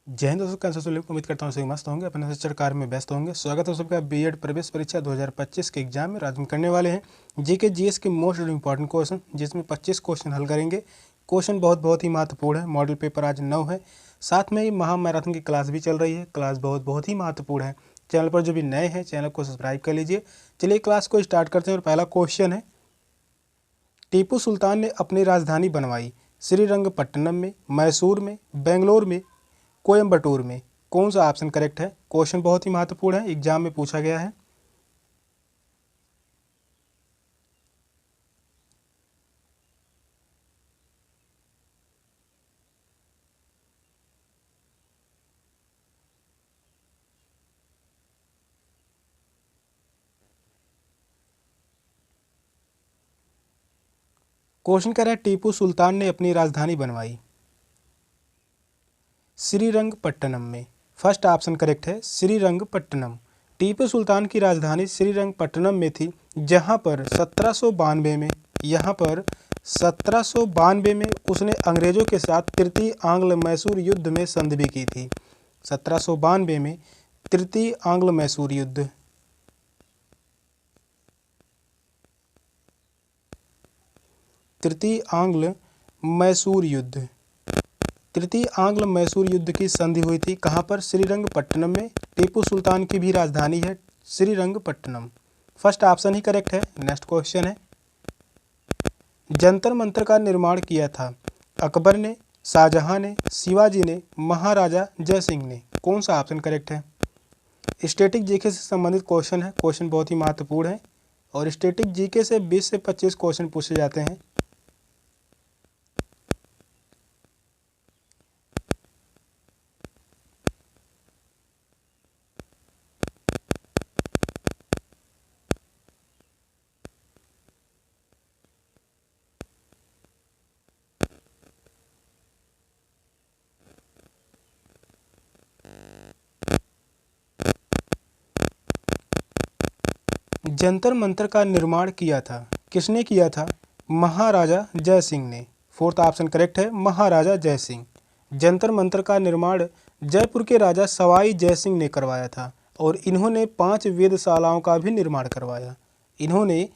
जय हिंद दोस्तों, कैसे लोग उम्मीद करता हूँ सभी मस्त होंगे, अपने सेचर कार्य में व्यस्त होंगे। स्वागत है सबका बीएड प्रवेश परीक्षा 2025 के एग्जाम में। आज हम करने वाले हैं जीके जीएस के मोस्ट इंपॉर्टेंट क्वेश्चन, जिसमें 25 क्वेश्चन हल करेंगे। क्वेश्चन बहुत ही महत्वपूर्ण है। मॉडल पेपर आज 9 है। साथ में ही महा मैराथन की क्लास भी चल रही है। क्लास बहुत ही महत्वपूर्ण है। चैनल पर जो भी नए हैं, चैनल को सब्सक्राइब कर लीजिए। चलिए क्लास को स्टार्ट करते हैं। और पहला क्वेश्चन है, टीपू सुल्तान ने अपनी राजधानी बनवाई श्रीरंगपट्टनम में, मैसूर में, बेंगलोर में, कोयम्बटूर में। कौन सा ऑप्शन करेक्ट है? क्वेश्चन बहुत ही महत्वपूर्ण है, एग्जाम में पूछा गया है। क्वेश्चन कह रहा है टीपू सुल्तान ने अपनी राजधानी बनवाई श्रीरंगपट्टनम में। फर्स्ट ऑप्शन करेक्ट है, श्रीरंगपट्टनम। टीपू सुल्तान की राजधानी श्रीरंगपट्टनम में थी, जहां पर 1792 में यहाँ पर 1792 में उसने अंग्रेजों के साथ तृतीय आंग्ल मैसूर युद्ध में संधि भी की थी। 1792 में तृतीय आंग्ल मैसूर युद्ध। तृतीय आंग्ल मैसूर युद्ध। तृतीय आंग्ल मैसूर युद्ध की संधि हुई थी कहाँ पर? श्रीरंगपट्टनम में। टीपू सुल्तान की भी राजधानी है श्रीरंगपट्टनम। फर्स्ट ऑप्शन ही करेक्ट है। नेक्स्ट क्वेश्चन है, जंतर मंतर का निर्माण किया था अकबर ने, शाहजहां ने, शिवाजी ने, महाराजा जय सिंह ने। कौन सा ऑप्शन करेक्ट है? स्टैटिक जीके से संबंधित क्वेश्चन है। क्वेश्चन बहुत ही महत्वपूर्ण है और स्टैटिक जीके से 20 से 25 क्वेश्चन पूछे जाते हैं। जंतर मंतर का निर्माण किया था, किसने किया था? महाराजा जय सिंह ने। फोर्थ ऑप्शन करेक्ट है, महाराजा जय सिंह। जंतर मंतर का निर्माण जयपुर के राजा सवाई जय सिंह ने करवाया था और इन्होंने 5 वेधशालाओं का भी निर्माण करवाया। इन्होंने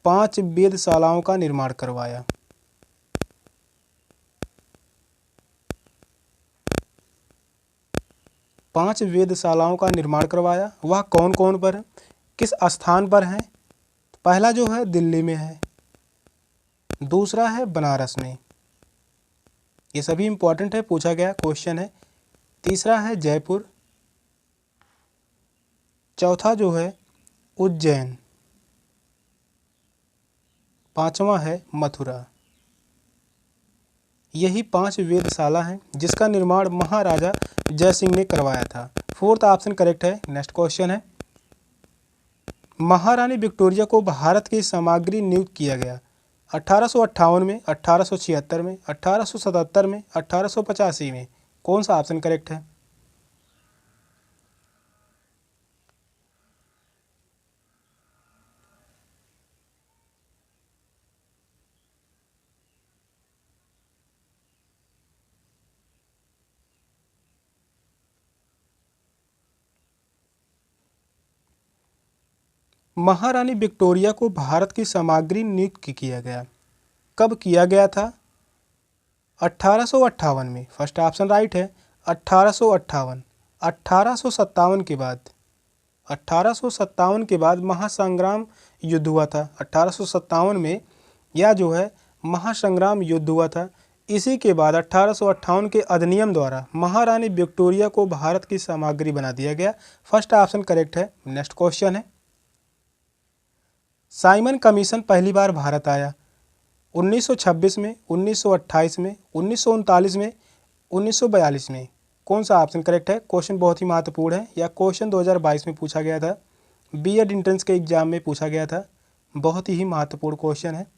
5 वेधशालाओं का निर्माण करवाया। 5 वेधशालाओं का निर्माण करवाया। वह कौन कौन पर है, किस स्थान पर है? पहला जो है दिल्ली में है, दूसरा है बनारस में, ये सभी इंपॉर्टेंट है, पूछा गया क्वेश्चन है। तीसरा है जयपुर, चौथा जो है उज्जैन, पांचवा है मथुरा। यही 5 वेधशाला हैं जिसका निर्माण महाराजा जय सिंह ने करवाया था। फोर्थ ऑप्शन करेक्ट है। नेक्स्ट क्वेश्चन है, महारानी विक्टोरिया को भारत की सामग्री नियुक्त किया गया 1858 में, 1876 में, 1877 में, 1885 में। कौन सा ऑप्शन करेक्ट है? महारानी विक्टोरिया को भारत की सामग्री नियुक्त किया गया। कब किया गया था? 1858 में। फर्स्ट ऑप्शन राइट है, 1858। 1857 के बाद, 1857 के बाद महासंग्राम युद्ध हुआ था। 1857 में यह जो है महासंग्राम युद्ध हुआ था। इसी के बाद 1858 के अधिनियम द्वारा महारानी विक्टोरिया को भारत की सामग्री बना दिया गया। फर्स्ट ऑप्शन करेक्ट है। नेक्स्ट क्वेश्चन है, साइमन कमीशन पहली बार भारत आया 1926 में, 1928 में, 1939 में, 1942 में। कौन सा ऑप्शन करेक्ट है? क्वेश्चन बहुत ही महत्वपूर्ण है। यह क्वेश्चन 2022 में पूछा गया था, बीएड एंट्रेंस के एग्जाम में पूछा गया था। बहुत ही महत्वपूर्ण क्वेश्चन है।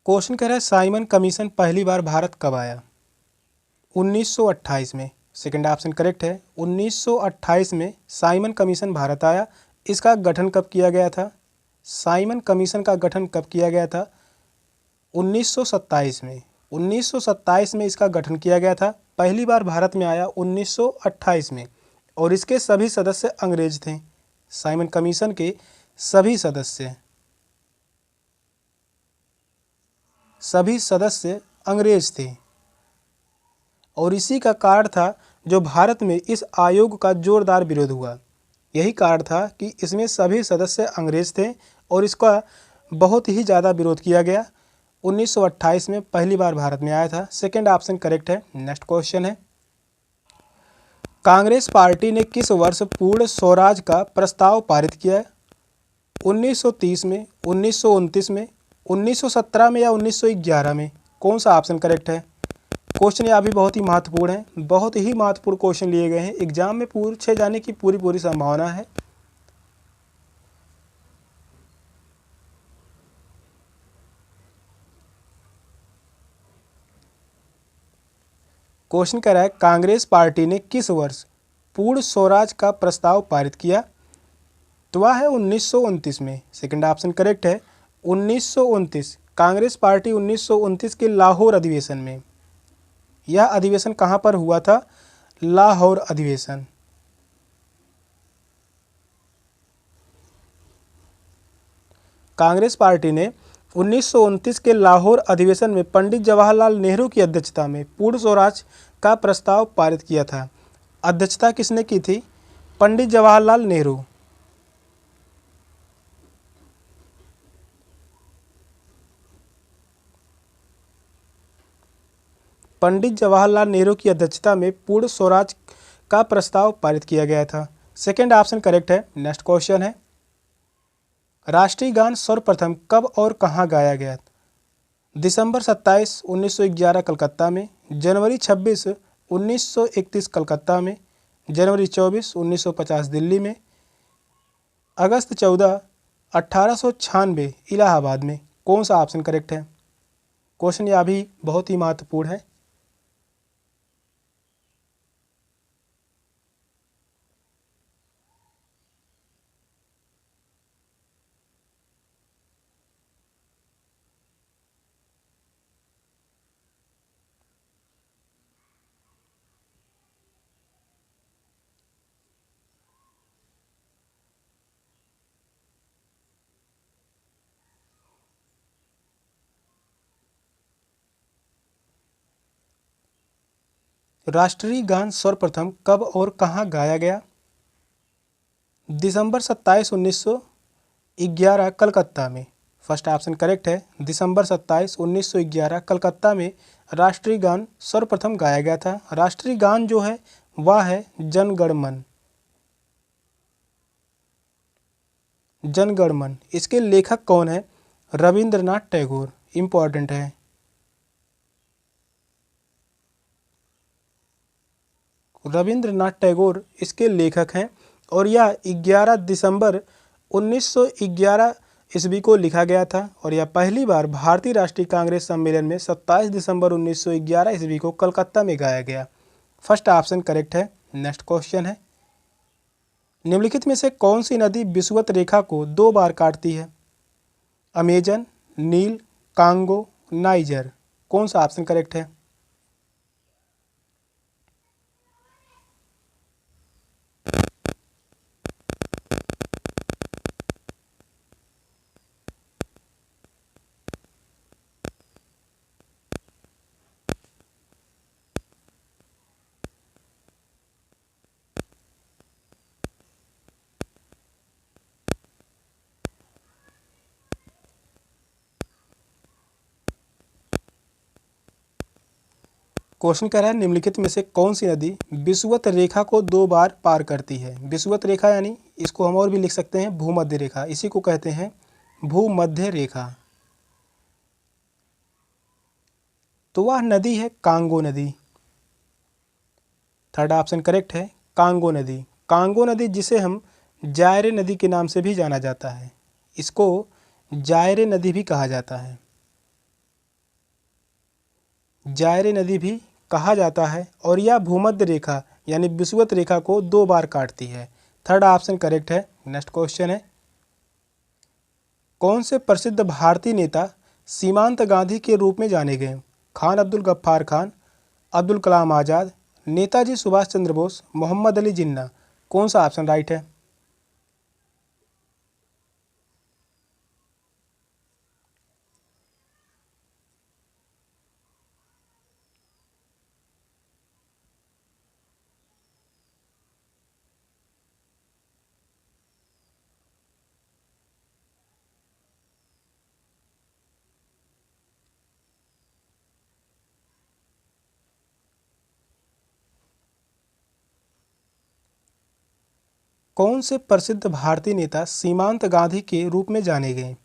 क्वेश्चन कह रहा है साइमन कमीशन पहली बार भारत कब आया? 1928 में। सेकंड ऑप्शन करेक्ट है। 1928 में साइमन कमीशन भारत आया। इसका गठन कब किया गया था? साइमन कमीशन का गठन कब किया गया था? 1927 में। 1927 में इसका गठन किया गया था। पहली बार भारत में आया 1928 में और इसके सभी सदस्य अंग्रेज थे। साइमन कमीशन के सभी सदस्य अंग्रेज थे और इसी का कारण था जो भारत में इस आयोग का जोरदार विरोध हुआ। यही कारण था कि इसमें सभी सदस्य अंग्रेज थे और इसका बहुत ही ज़्यादा विरोध किया गया। 1928 में पहली बार भारत में आया था। सेकंड ऑप्शन करेक्ट है। नेक्स्ट क्वेश्चन है, कांग्रेस पार्टी ने किस वर्ष पूर्ण स्वराज का प्रस्ताव पारित किया है? 1930 में, 1929 में, 1917 में या 1911 में? कौन सा ऑप्शन करेक्ट है? क्वेश्चन यह भी बहुत ही महत्वपूर्ण है। बहुत ही महत्वपूर्ण क्वेश्चन लिए गए हैं, एग्जाम में पूछे जाने की पूरी संभावना है। क्वेश्चन कह रहा है कांग्रेस पार्टी ने किस वर्ष पूर्ण स्वराज का प्रस्ताव पारित किया? तो वह है 1929 में। सेकंड ऑप्शन करेक्ट है। 1929 कांग्रेस पार्टी 1929 के लाहौर अधिवेशन में। यह अधिवेशन कहाँ पर हुआ था? लाहौर अधिवेशन। कांग्रेस पार्टी ने 1929 के लाहौर अधिवेशन में पंडित जवाहरलाल नेहरू की अध्यक्षता में पूर्ण स्वराज का प्रस्ताव पारित किया था। अध्यक्षता किसने की थी? पंडित जवाहरलाल नेहरू। पंडित जवाहरलाल नेहरू की अध्यक्षता में पूर्ण स्वराज का प्रस्ताव पारित किया गया था। सेकंड ऑप्शन करेक्ट है। नेक्स्ट क्वेश्चन है, राष्ट्रीय गान सर्वप्रथम कब और कहाँ गाया गया? दिसंबर 27, 1911 कलकत्ता में, जनवरी 26, 1931 कलकत्ता में, जनवरी 24, 1950 दिल्ली में, अगस्त 14, 1896 इलाहाबाद में। कौन सा ऑप्शन करेक्ट है? क्वेश्चन यह भी बहुत ही महत्वपूर्ण है। राष्ट्रीय गान सर्वप्रथम कब और कहाँ गाया गया? दिसंबर 27, 1911 कलकत्ता में। फर्स्ट ऑप्शन करेक्ट है। दिसंबर 27, 1911 कलकत्ता में राष्ट्रीय गान सर्वप्रथम गाया गया था। राष्ट्रीय गान जो है वह है जन गण मन। जन गण मन। इसके लेखक कौन है? रविंद्रनाथ टैगोर। इम्पॉर्टेंट है। रविंद्रनाथ टैगोर इसके लेखक हैं और यह 11 दिसंबर 1911 ईस्वी को लिखा गया था और यह पहली बार भारतीय राष्ट्रीय कांग्रेस सम्मेलन में 27 दिसंबर 1911 ईस्वी को कलकत्ता में गाया गया। फर्स्ट ऑप्शन करेक्ट है। नेक्स्ट क्वेश्चन है, निम्नलिखित में से कौन सी नदी विषुवत रेखा को 2 बार काटती है? अमेजन, नील, कांगो, नाइजर। कौन सा ऑप्शन करेक्ट है? क्वेश्चन कह रहा है निम्नलिखित में से कौन सी नदी विषुवत रेखा को 2 बार पार करती है? विषुवत रेखा यानी इसको हम और भी लिख सकते हैं भूमध्य रेखा। इसी को कहते हैं भूमध्य रेखा। तो वह नदी है कांगो नदी। थर्ड ऑप्शन करेक्ट है। कांगो नदी। कांगो नदी जिसे हम जायरे नदी के नाम से भी जाना जाता है, इसको जायरे नदी भी कहा जाता है। जायरे नदी भी कहा जाता है और यह भूमध्य रेखा यानी विषुवत रेखा को 2 बार काटती है। थर्ड ऑप्शन करेक्ट है। नेक्स्ट क्वेश्चन है, कौन से प्रसिद्ध भारतीय नेता सीमांत गांधी के रूप में जाने गए? खान अब्दुल गफ्फार खान, अब्दुल कलाम आज़ाद, नेताजी सुभाष चंद्र बोस, मोहम्मद अली जिन्ना। कौन सा ऑप्शन राइट है? कौन से प्रसिद्ध भारतीय नेता सीमांत गांधी के रूप में जाने गए?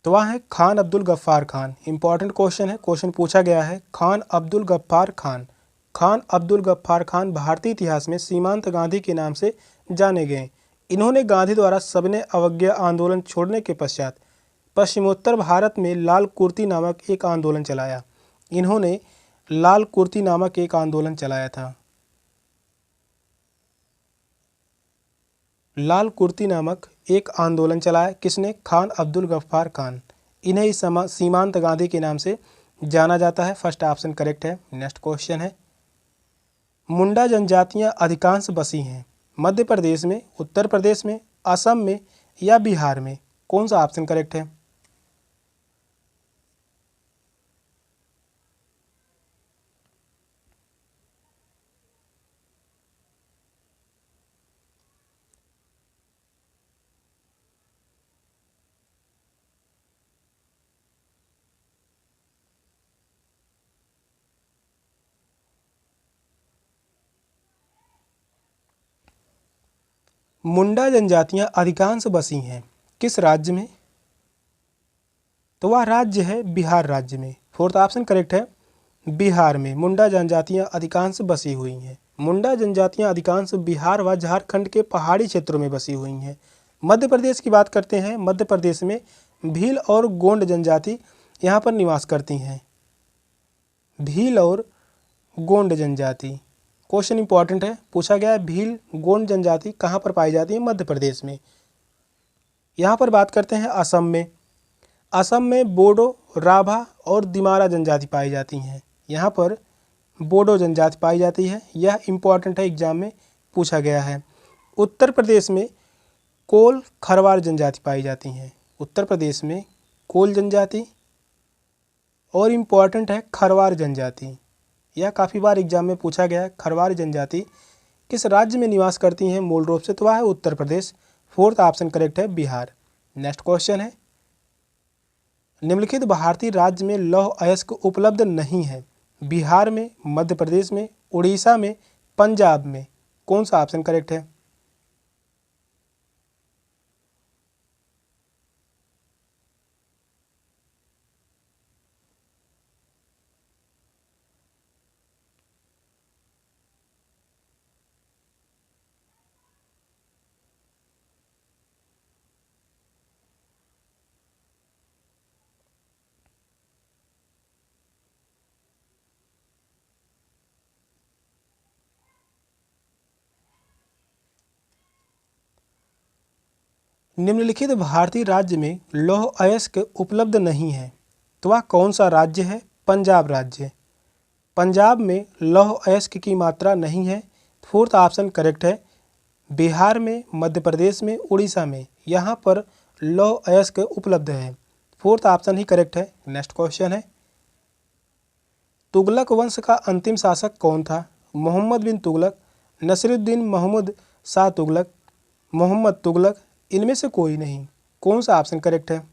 तो वह है खान अब्दुल गफ्फार खान। इंपॉर्टेंट क्वेश्चन है, क्वेश्चन पूछा गया है खान अब्दुल गफ्फार खान। खान अब्दुल गफ्फार खान भारतीय इतिहास में सीमांत गांधी के नाम से जाने गए। इन्होंने गांधी द्वारा सविनय अवज्ञा आंदोलन छोड़ने के पश्चात पश्चिमोत्तर भारत में लाल कुर्ती नामक एक आंदोलन चलाया। इन्होंने लाल कुर्ती नामक एक आंदोलन चलाया था। लाल कुर्ती नामक एक आंदोलन चलाया किसने? खान अब्दुल गफ्फार खान। इन्हें इस सीमांत गांधी के नाम से जाना जाता है। फर्स्ट ऑप्शन करेक्ट है। नेक्स्ट क्वेश्चन है, मुंडा जनजातियां अधिकांश बसी हैं मध्य प्रदेश में, उत्तर प्रदेश में, असम में या बिहार में? कौन सा ऑप्शन करेक्ट है? मुंडा जनजातियां अधिकांश बसी हैं किस राज्य में? तो वह राज्य है बिहार राज्य में। फोर्थ ऑप्शन करेक्ट है। बिहार में मुंडा जनजातियां अधिकांश बसी हुई हैं। मुंडा जनजातियां अधिकांश बिहार व झारखंड के पहाड़ी क्षेत्रों में बसी हुई हैं। मध्य प्रदेश की बात करते हैं, मध्य प्रदेश में भील और गोंड जनजाति यहाँ पर निवास करती हैं। भील और गोंड जनजाति, क्वेश्चन इंपॉर्टेंट है, पूछा गया है भील गोंड जनजाति कहाँ पर पाई जाती है? मध्य प्रदेश में। यहाँ पर बात करते हैं असम में। असम में बोडो, राभा और दिमारा जनजाति पाई जाती हैं। यहाँ पर बोडो जनजाति पाई जाती है, यह इंपॉर्टेंट है, एग्जाम में पूछा गया है। उत्तर प्रदेश में कोल खरवार जनजाति पाई जाती हैं। उत्तर प्रदेश में कोल जनजाति और इम्पॉर्टेंट है खरवार जनजाति, यह काफ़ी बार एग्जाम में पूछा गया है। खरवार जनजाति किस राज्य में निवास करती हैं मूल रूप से? तो वह है Uttar Pradesh. Fourth option correct है बिहार। नेक्स्ट क्वेश्चन है, निम्नलिखित भारतीय राज्य में लौह अयस्क उपलब्ध नहीं है? बिहार में, मध्य प्रदेश में, उड़ीसा में, पंजाब में। कौन सा ऑप्शन करेक्ट है? निम्नलिखित भारतीय राज्य में लौह अयस्क उपलब्ध नहीं है, तो वह कौन सा राज्य है? पंजाब राज्य। पंजाब में लौह अयस्क की मात्रा नहीं है। फोर्थ ऑप्शन करेक्ट है। बिहार में, मध्य प्रदेश में, उड़ीसा में यहाँ पर लौह अयस्क उपलब्ध है। फोर्थ ऑप्शन ही करेक्ट है। नेक्स्ट क्वेश्चन है, तुगलक वंश का अंतिम शासक कौन था? मोहम्मद बिन तुगलक, नसीरुद्दीन महमूद शाह तुगलक, मोहम्मद तुगलक, इनमें से कोई नहीं। कौन सा ऑप्शन करेक्ट है?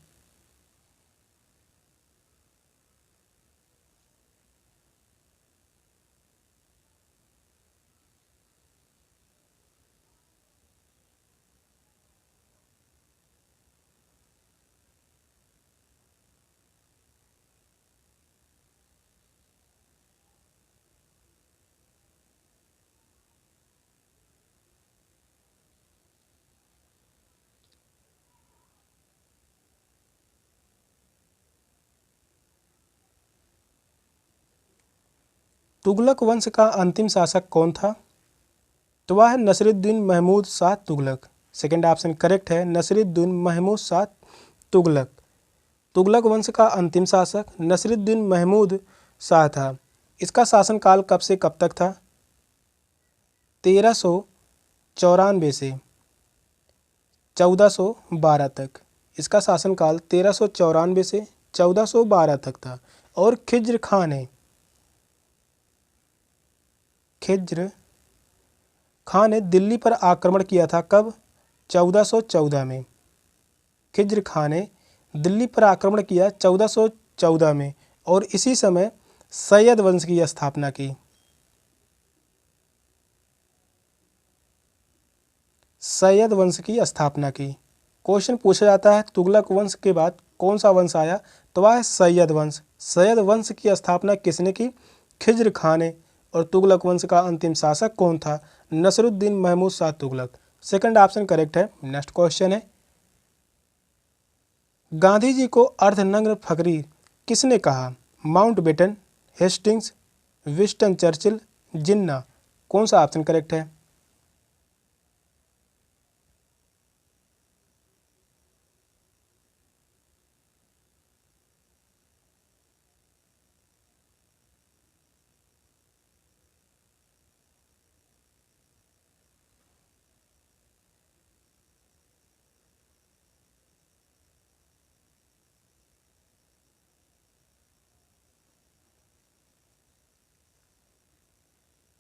तुगलक वंश का अंतिम शासक कौन था? तो वह है Nasiruddin Mahmud Shah Tughlaq. Second option correct है, नसीरुद्दीन महमूद शाह तुगलक। तुगलक वंश का अंतिम शासक नसीरुद्दीन महमूद शाह था। इसका शासनकाल कब से कब तक था? 1394 से 1412 तक। इसका शासनकाल 1394 से 1412 तक था। और खिज्र खान ने दिल्ली पर आक्रमण किया था कब? 1414 में। खिज्र खान ने दिल्ली पर आक्रमण किया 1414 में और इसी समय सैयद वंश की स्थापना की। सैयद वंश की स्थापना की। क्वेश्चन पूछा जाता है तुगलक वंश के बाद कौन सा वंश आया? तो वह है सैयद वंश। सैयद वंश की स्थापना किसने की? खिज्र खान ने। और तुगलक वंश का अंतिम शासक कौन था? Nasiruddin Mahmud Shah Tughlaq. Second option correct है। नेक्स्ट क्वेश्चन है, गांधी जी को अर्धनग्न फकीर किसने कहा? Mountbatten, Hastings, Winston Churchill, Jinnah. कौन सा ऑप्शन करेक्ट है?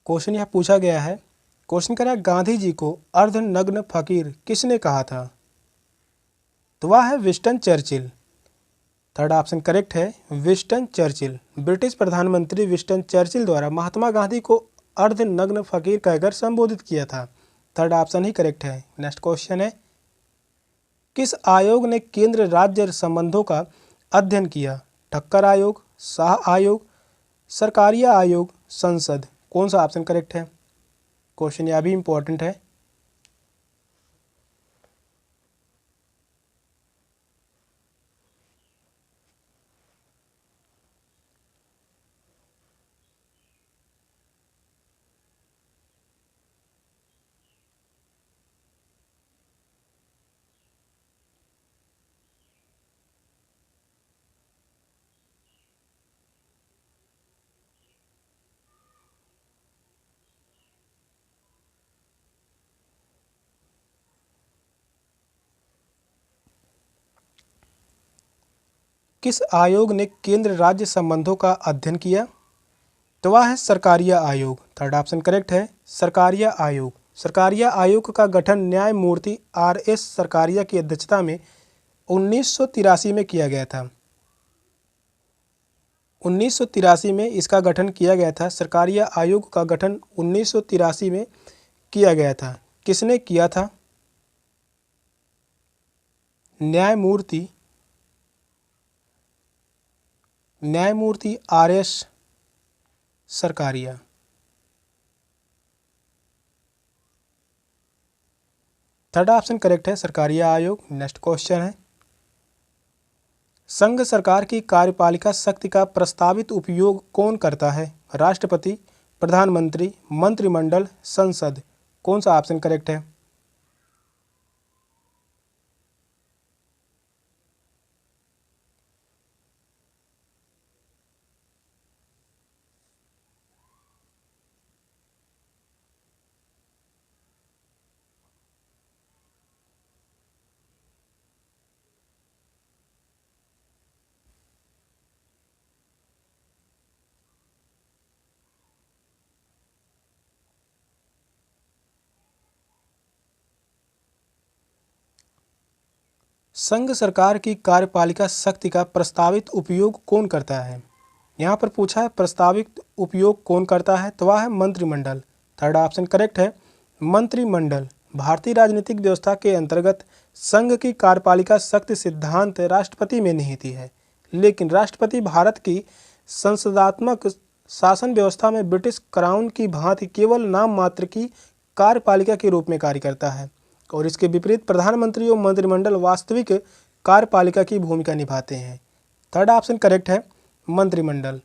क्वेश्चन यह पूछा गया है, क्वेश्चन कह रहा है गांधी जी को अर्धनग्न फकीर किसने कहा था? तो वह है Winston Churchill. Third option correct है, विंस्टन चर्चिल। ब्रिटिश प्रधानमंत्री विंस्टन चर्चिल द्वारा महात्मा गांधी को अर्धनग्न फकीर कहकर संबोधित किया था। थर्ड ऑप्शन ही करेक्ट है। नेक्स्ट क्वेश्चन है, किस आयोग ने केंद्र राज्य संबंधों का अध्ययन किया? ठक्कर आयोग, शाह आयोग, सरकारिया आयोग, संसद। कौन सा ऑप्शन करेक्ट है? क्वेश्चन यह भी इंपॉर्टेंट है। किस आयोग ने केंद्र राज्य संबंधों का अध्ययन किया? तो वह है सरकारिया आयोग। थर्ड ऑप्शन करेक्ट है, सरकारिया आयोग। सरकारिया आयोग का गठन न्यायमूर्ति RS सरकारिया की अध्यक्षता में 1983 में किया गया था। 1983 में इसका गठन किया गया था। सरकारिया आयोग का गठन 1983 में किया गया था। किसने किया था? न्यायमूर्ति RS Sarkaria. Third option correct है, सरकारिया आयोग। नेक्स्ट क्वेश्चन है, संघ सरकार की कार्यपालिका शक्ति का प्रस्तावित उपयोग कौन करता है? राष्ट्रपति, प्रधानमंत्री, मंत्रिमंडल, संसद। कौन सा ऑप्शन करेक्ट है? संघ सरकार की कार्यपालिका शक्ति का प्रस्तावित उपयोग कौन करता है? यहाँ पर पूछा है प्रस्तावित उपयोग कौन करता है, तो वह है मंत्रिमंडल। थर्ड ऑप्शन करेक्ट है, मंत्रिमंडल। भारतीय राजनीतिक व्यवस्था के अंतर्गत संघ की कार्यपालिका शक्ति सिद्धांत राष्ट्रपति में निहित है, लेकिन राष्ट्रपति भारत की संसदात्मक शासन व्यवस्था में ब्रिटिश क्राउन की भांति केवल नाम मात्र की कार्यपालिका के रूप में कार्य करता है और इसके विपरीत प्रधानमंत्री और मंत्रिमंडल वास्तविक कार्यपालिका की भूमिका निभाते हैं। थर्ड ऑप्शन करेक्ट है, मंत्रिमंडल।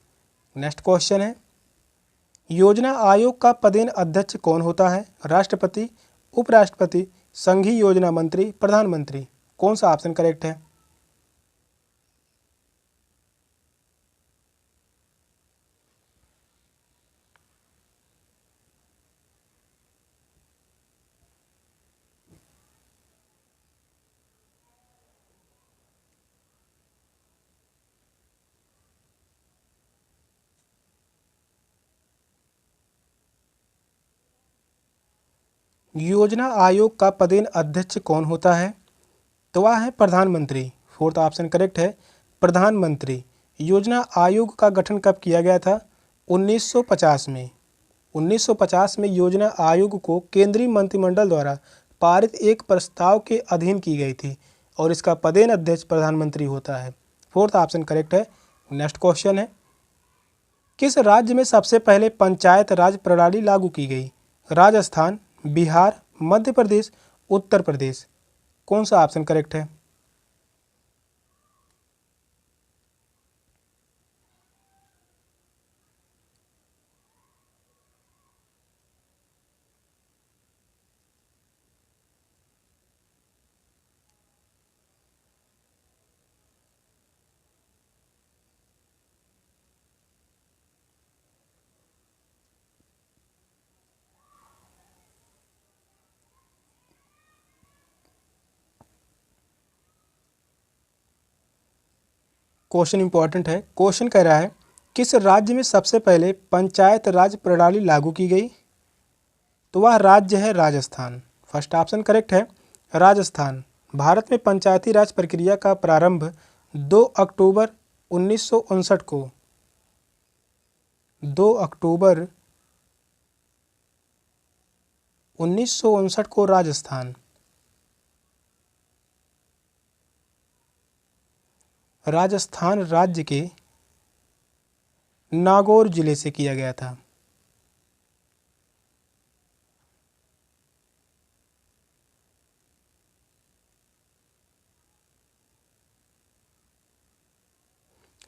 नेक्स्ट क्वेश्चन है, योजना आयोग का पदेन अध्यक्ष कौन होता है? राष्ट्रपति, उपराष्ट्रपति, संघीय योजना मंत्री, प्रधानमंत्री। कौन सा ऑप्शन करेक्ट है? योजना आयोग का पदेन अध्यक्ष कौन होता है? तो वह है प्रधानमंत्री। फोर्थ ऑप्शन करेक्ट है, प्रधानमंत्री। योजना आयोग का गठन कब किया गया था? 1950 में। 1950 में योजना आयोग को केंद्रीय मंत्रिमंडल द्वारा पारित एक प्रस्ताव के अधीन की गई थी और इसका पदेन अध्यक्ष प्रधानमंत्री होता है। फोर्थ ऑप्शन करेक्ट है। नेक्स्ट क्वेश्चन है, किस राज्य में सबसे पहले पंचायत राज प्रणाली लागू की गई? राजस्थान, बिहार, मध्य प्रदेश, उत्तर प्रदेश। कौन सा ऑप्शन करेक्ट है? क्वेश्चन इंपॉर्टेंट है। क्वेश्चन कह रहा है, किस राज्य में सबसे पहले पंचायत राज प्रणाली लागू की गई? तो वह राज्य है राजस्थान। फर्स्ट ऑप्शन करेक्ट है, राजस्थान। भारत में पंचायती राज प्रक्रिया का प्रारंभ 2 अक्टूबर 1959 को 2 अक्टूबर 1959 को राजस्थान राज्य के नागौर जिले से किया गया था।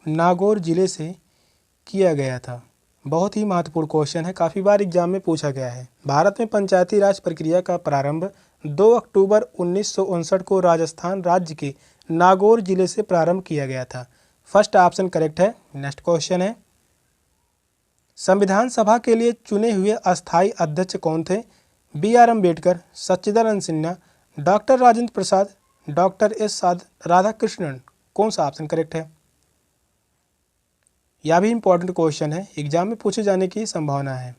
नागौर जिले से किया गया था। बहुत ही महत्वपूर्ण क्वेश्चन है, काफ़ी बार एग्जाम में पूछा गया है। भारत में पंचायती राज प्रक्रिया का प्रारंभ 2 अक्टूबर 1959 को राजस्थान राज्य के नागौर जिले से प्रारंभ किया गया था। फर्स्ट ऑप्शन करेक्ट है। नेक्स्ट क्वेश्चन है, संविधान सभा के लिए चुने हुए अस्थायी अध्यक्ष कौन थे? BR अम्बेडकर, सच्चिदानंद Sinha, doctor Rajendra Prasad, doctor S Radhakrishnan. कौन सा ऑप्शन करेक्ट है? यह भी इम्पोर्टेंट क्वेश्चन है, एग्जाम में पूछे जाने की संभावना है।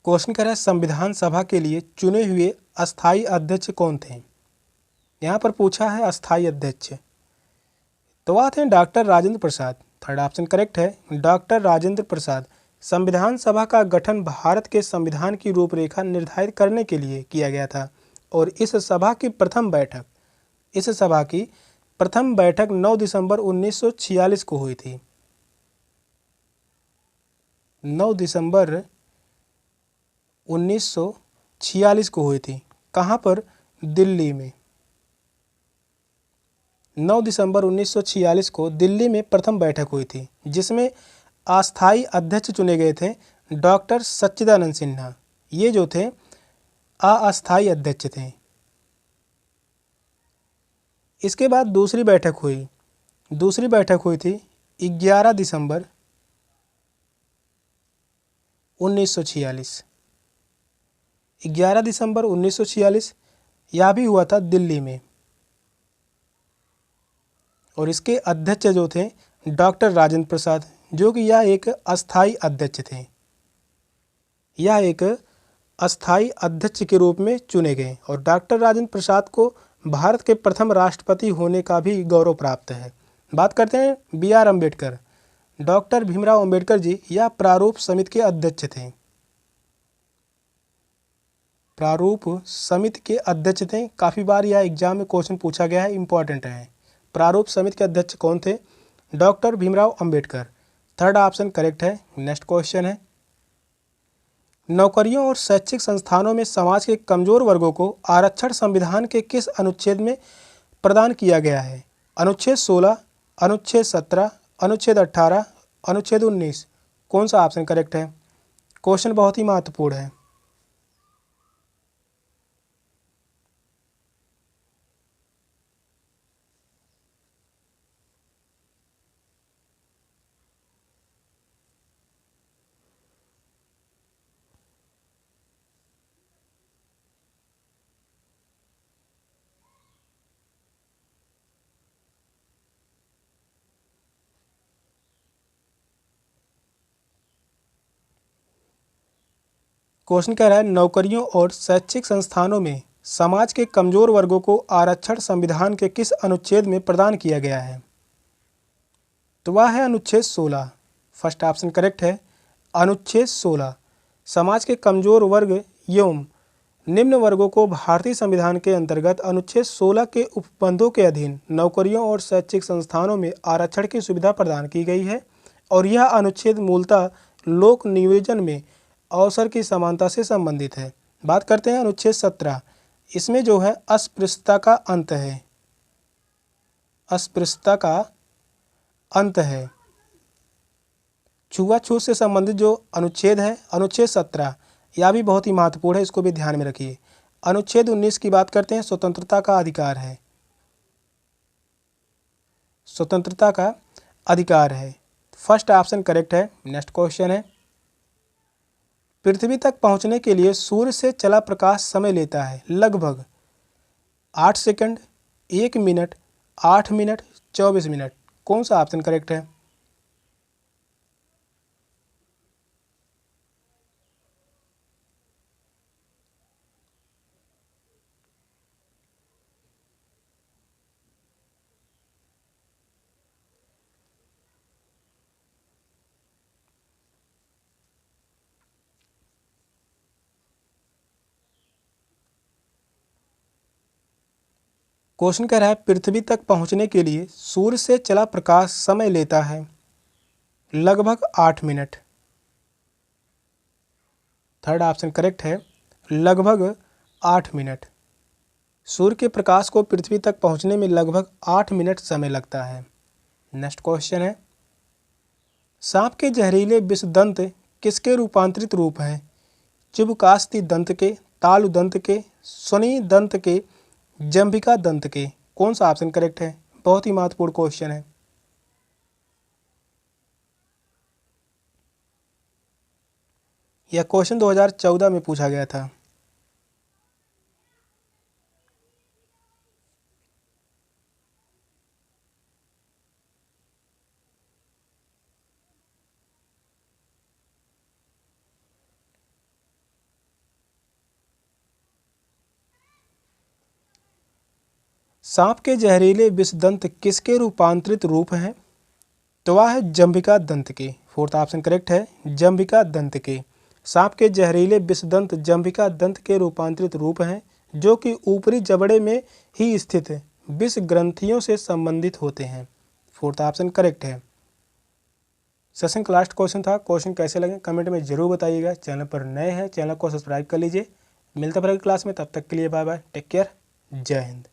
क्वेश्चन कह रहा है, संविधान सभा के लिए चुने हुए अस्थायी अध्यक्ष कौन थे? यहाँ पर पूछा है अस्थायी अध्यक्ष, तो वह थे doctor Rajendra Prasad. Third option correct है, डॉक्टर राजेंद्र प्रसाद। संविधान सभा का गठन भारत के संविधान की रूपरेखा निर्धारित करने के लिए किया गया था और इस सभा की प्रथम बैठक 9 दिसंबर 1946 को हुई थी। 9 दिसंबर 1946 को हुई थी। कहाँ पर? दिल्ली में। 9 दिसंबर 1946 को दिल्ली में प्रथम बैठक हुई थी, जिसमें अस्थायी अध्यक्ष चुने गए थे डॉक्टर सच्चिदानंद सिन्हा। ये जो थे अस्थायी अध्यक्ष थे। इसके बाद दूसरी बैठक हुई थी 11 दिसंबर 1946। 11 दिसंबर 1946 यह भी हुआ था दिल्ली में और इसके अध्यक्ष जो थे डॉक्टर राजेंद्र प्रसाद, जो कि यह एक अस्थायी अध्यक्ष थे। यह एक अस्थायी अध्यक्ष के रूप में चुने गए और डॉक्टर राजेंद्र प्रसाद को भारत के प्रथम राष्ट्रपति होने का भी गौरव प्राप्त है। बात करते हैं BR अम्बेडकर। डॉक्टर भीमराव अम्बेडकर जी यह प्रारूप समिति के अध्यक्ष थे। प्रारूप समिति के अध्यक्ष थे? काफ़ी बार यह एग्जाम में क्वेश्चन पूछा गया है, इंपॉर्टेंट है। प्रारूप समिति के अध्यक्ष कौन थे? Doctor Bhimrao Ambedkar. Third option correct है। नेक्स्ट क्वेश्चन है, नौकरियों और शैक्षिक संस्थानों में समाज के कमजोर वर्गों को आरक्षण संविधान के किस अनुच्छेद में प्रदान किया गया है? अनुच्छेद 16, अनुच्छेद 17, अनुच्छेद 18, अनुच्छेद 19। कौन सा ऑप्शन करेक्ट है? क्वेश्चन बहुत ही महत्वपूर्ण है। क्वेश्चन कह रहा है, नौकरियों और शैक्षिक संस्थानों में समाज के कमजोर वर्गों को आरक्षण संविधान के किस अनुच्छेद में प्रदान किया गया है? तो वह है अनुच्छेद 16। फर्स्ट ऑप्शन करेक्ट है। अनुच्छेद 16 समाज के कमजोर वर्ग एवं निम्न वर्गों को भारतीय संविधान के अंतर्गत अनुच्छेद 16 के उपबंधों के अधीन नौकरियों और शैक्षिक संस्थानों में आरक्षण की सुविधा प्रदान की गई है और यह अनुच्छेद मूलतः लोक नियोजन में अवसर की समानता से संबंधित है। बात करते हैं अनुच्छेद 17। इसमें जो है अस्पृश्यता का अंत है, अस्पृश्यता का अंत है। छुआछूत से संबंधित जो अनुच्छेद है अनुच्छेद 17, यह भी बहुत ही महत्वपूर्ण है, इसको भी ध्यान में रखिए। अनुच्छेद 19 की बात करते हैं, स्वतंत्रता का अधिकार है, स्वतंत्रता का अधिकार है। फर्स्ट ऑप्शन करेक्ट है। नेक्स्ट क्वेश्चन है, पृथ्वी तक पहुंचने के लिए सूर्य से चला प्रकाश समय लेता है लगभग 8 सेकंड, 1 मिनट, 8 मिनट, 24 मिनट। कौन सा ऑप्शन करेक्ट है? क्वेश्चन कह रहा है, पृथ्वी तक पहुंचने के लिए सूर्य से चला प्रकाश समय लेता है लगभग 8 मिनट। थर्ड ऑप्शन करेक्ट है, लगभग 8 मिनट। सूर्य के प्रकाश को पृथ्वी तक पहुंचने में लगभग 8 मिनट समय लगता है। नेक्स्ट क्वेश्चन है, सांप के जहरीले विषदंत किसके रूपांतरित रूप हैं? चिबुकास्ती दंत के, तालु दंत के, स्वनी दंत के, जंभिका दंत के। कौन सा ऑप्शन करेक्ट है? बहुत ही महत्वपूर्ण क्वेश्चन है। यह क्वेश्चन 2014 में पूछा गया था। सांप के जहरीले विषदंत किसके रूपांतरित रूप हैं? तो वह है जंभिका दंत के। फोर्थ ऑप्शन करेक्ट है, जंभिका दंत के। सांप के जहरीले विषदंत जंभिका दंत के रूपांतरित रूप हैं जो कि ऊपरी जबड़े में ही स्थित विष ग्रंथियों से संबंधित होते हैं। फोर्थ ऑप्शन करेक्ट है। सेशन का लास्ट क्वेश्चन था। क्वेश्चन कैसे लगे कमेंट में जरूर बताइएगा। चैनल पर नए हैं, चैनल को सब्सक्राइब कर लीजिए। मिलते हैं फिर अगली क्लास में, तब तक के लिए बाय बाय, टेक केयर, जय हिंद।